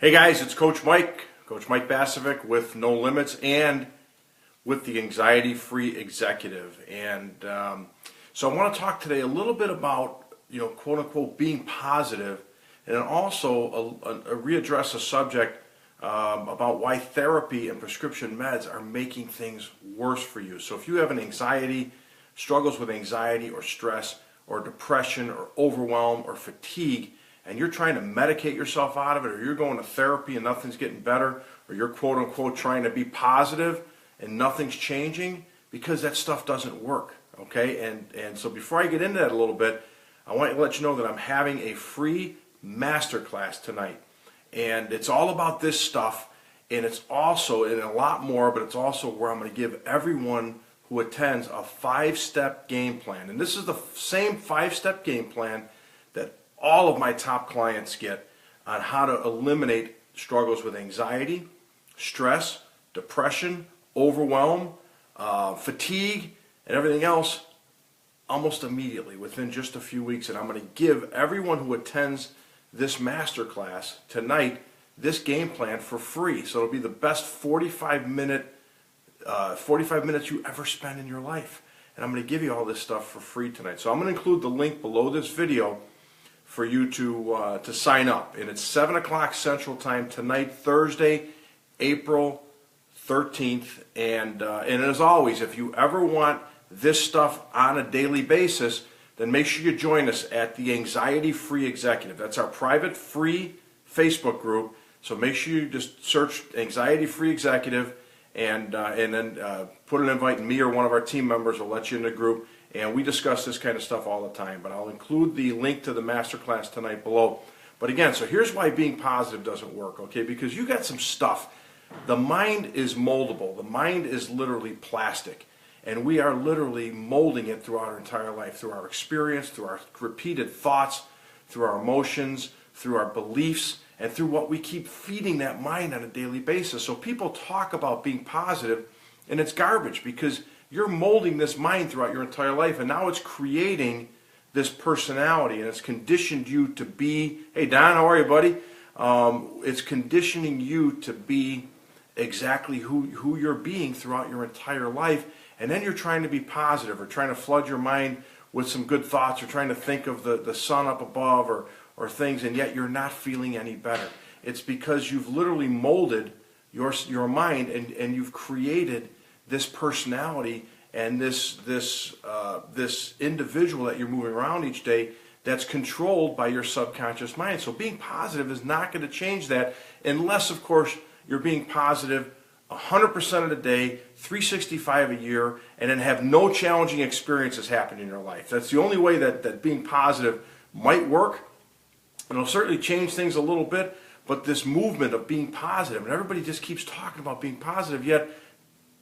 Hey guys, it's Coach Mike Basevic with No Limits and with the Anxiety Free Executive. And so I want to talk today a little bit about, quote unquote, being positive, and then also readdress a subject about why therapy and prescription meds are making things worse for you. So if you have struggles with anxiety or stress or depression or overwhelm or fatigue, and you're trying to medicate yourself out of it, or you're going to therapy and nothing's getting better, or you're quote unquote trying to be positive and nothing's changing, because that stuff doesn't work, okay? And so before I get into that a little bit, I want to let you know that I'm having a free masterclass tonight. And it's all about this stuff, and it's also, and a lot more, but it's also where I'm going to give everyone who attends a 5-step game plan. And this is the same 5-step game plan that all of my top clients get on how to eliminate struggles with anxiety, stress, depression, overwhelm, fatigue, and everything else almost immediately within just a few weeks. And I'm going to give everyone who attends this masterclass tonight this game plan for free. So it'll be the best 45 minutes you ever spend in your life. And I'm going to give you all this stuff for free tonight. So I'm going to include the link below this video for you to sign up. And it's 7 o'clock Central Time tonight, Thursday, April 13th. And as always, if you ever want this stuff on a daily basis, then make sure you join us at the Anxiety Free Executive. That's our private free Facebook group. So make sure you just search Anxiety Free Executive and then put an invite, and me or one of our team members will let you in the group. And we discuss this kind of stuff all the time. But I'll include the link to the masterclass tonight below. But again, so here's why being positive doesn't work, okay? Because you got some stuff. The mind is moldable. The mind is literally plastic. And we are literally molding it throughout our entire life, through our experience, through our repeated thoughts, through our emotions, through our beliefs, and through what we keep feeding that mind on a daily basis. So people talk about being positive, and it's garbage, because you're molding this mind throughout your entire life, and now it's creating this personality, and it's conditioned you to be, hey Don, how are you, buddy? It's conditioning you to be exactly who you're being throughout your entire life. And then you're trying to be positive, or trying to flood your mind with some good thoughts, or trying to think of the sun up above, or things, and yet you're not feeling any better. It's because you've literally molded your mind, and you've created this personality and this individual that you're moving around each day that's controlled by your subconscious mind. So being positive is not going to change that, unless, of course, you're being positive 100% of the day, 365 a year, and then have no challenging experiences happen in your life. That's the only way that being positive might work. It'll certainly change things a little bit, but this movement of being positive, and everybody just keeps talking about being positive, yet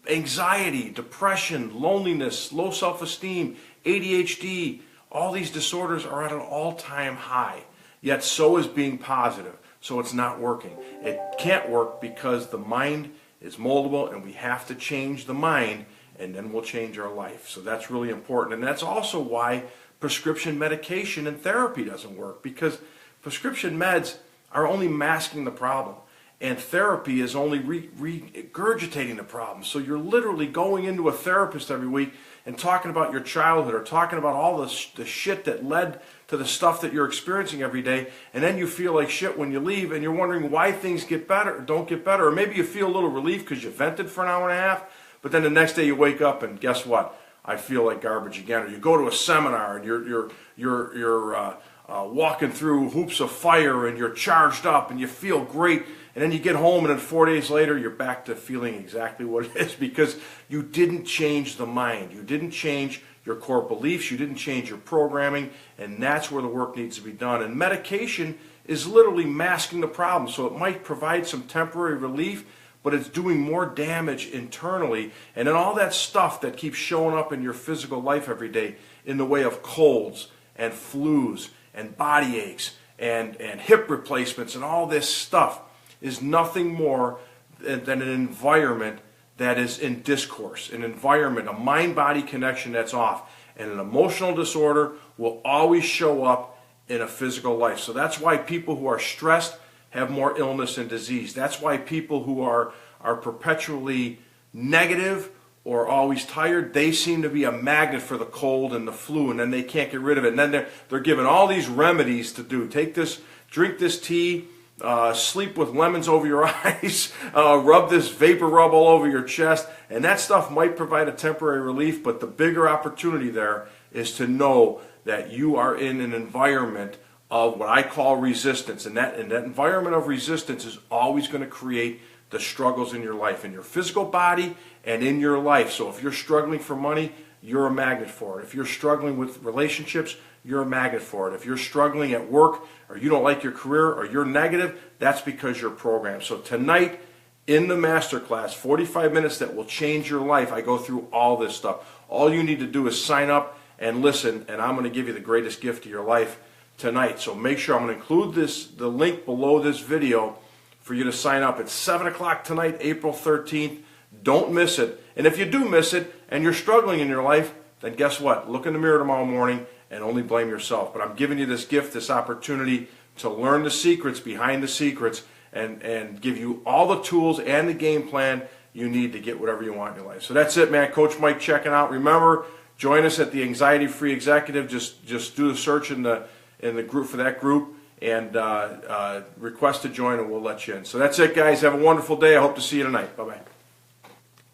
anxiety, depression, loneliness, low self-esteem, ADHD, all these disorders are at an all-time high, yet so is being positive. So it's not working. It can't work because the mind is moldable, and we have to change the mind, and then we'll change our life. So that's really important. And that's also why prescription medication and therapy doesn't work, because prescription meds are only masking the problem, and therapy is only regurgitating the problem. So you're literally going into a therapist every week and talking about your childhood, or talking about all the shit that led to the stuff that you're experiencing every day, and then you feel like shit when you leave, and you're wondering why things get better or don't get better. Or maybe you feel a little relief because you vented for an hour and a half, but then the next day you wake up and guess what? I feel like garbage again. Or you go to a seminar and you're walking through hoops of fire, and you're charged up and you feel great, and then you get home, and then 4 days later you're back to feeling exactly what it is, because you didn't change the mind. You didn't change your core beliefs. You didn't change your programming, and that's where the work needs to be done. And medication is literally masking the problem. So it might provide some temporary relief, but it's doing more damage internally. And then all that stuff that keeps showing up in your physical life every day in the way of colds and flus and body aches and hip replacements and all this stuff is nothing more than an environment that is in discourse, an environment, a mind-body connection that's off. And an emotional disorder will always show up in a physical life. So that's why people who are stressed have more illness and disease. That's why people who are perpetually negative or always tired, they seem to be a magnet for the cold and the flu, and then they can't get rid of it. And then they're given all these remedies to do. Take this, drink this tea, sleep with lemons over your eyes, rub this vapor rub all over your chest, and that stuff might provide a temporary relief, but the bigger opportunity there is to know that you are in an environment of what I call resistance, and that environment of resistance is always going to create the struggles in your life, in your physical body and in your life. So if you're struggling for money, you're a magnet for it. If you're struggling with relationships, you're a magnet for it. If you're struggling at work or you don't like your career or you're negative, that's because you're programmed. So tonight in the Masterclass, 45 minutes that will change your life, I go through all this stuff. All you need to do is sign up and listen, and I'm going to give you the greatest gift of your life tonight. So make sure I'm going to include the link below this video for you to sign up. It's 7 o'clock tonight, April 13th. Don't miss it. And if you do miss it and you're struggling in your life, then guess what? Look in the mirror tomorrow morning and only blame yourself. But I'm giving you this gift, this opportunity to learn the secrets behind the secrets and give you all the tools and the game plan you need to get whatever you want in your life. So that's it, man. Coach Mike checking out. Remember, join us at the Anxiety Free Executive. Just do the search in the group for that group and request to join, and we'll let you in. So that's it, guys. Have a wonderful day. I hope to see you tonight. Bye-bye.